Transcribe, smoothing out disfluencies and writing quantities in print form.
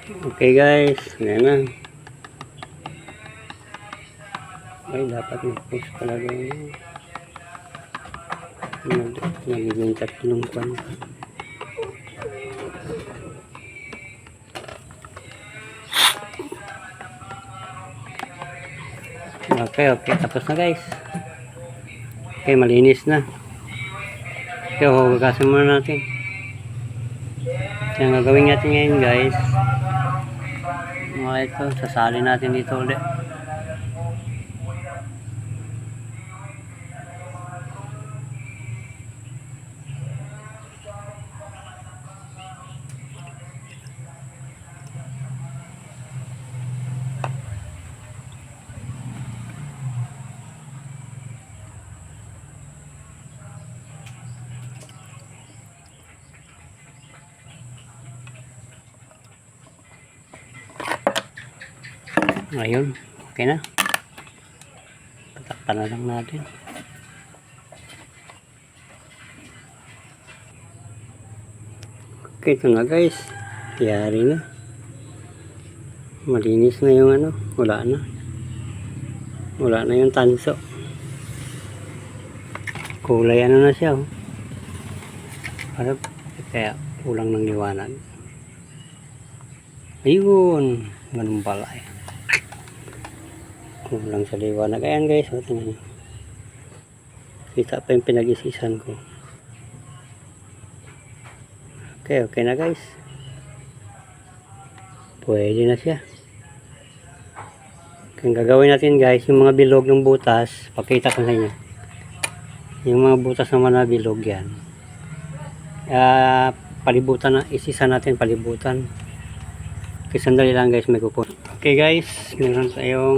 Okay guys, yan na. Ay, dapat mag-post pala doon. Nagiging tatlong pan. Okay, tapos na guys. Okay, malinis na. Okay, hugasan muna natin. Yan gagawin natin ngayon guys. Ito, sasali natin dito ulit. Ayun, okay na. Patakpan na lang natin. Okay, ito na guys. Yari na. Malinis na yung ano. Wala na yung tanso. Kulay ano na siya. Parang kaya kulang ng liwanag. Ayun. Ganun pala eh. Kulang sa liwanag. Ayan guys, tingnan nyo. Kita pa yung pinag-isisan ko. Okay na guys. Pwede na siya. Ang gagawin natin guys, yung mga bilog ng butas, pakita ko sa inyo. Yung mga butas naman na bilog yan. Palibutan na, isisa natin palibutan. Okay, sandali lang guys, may kukunin. Okay guys, meron tayong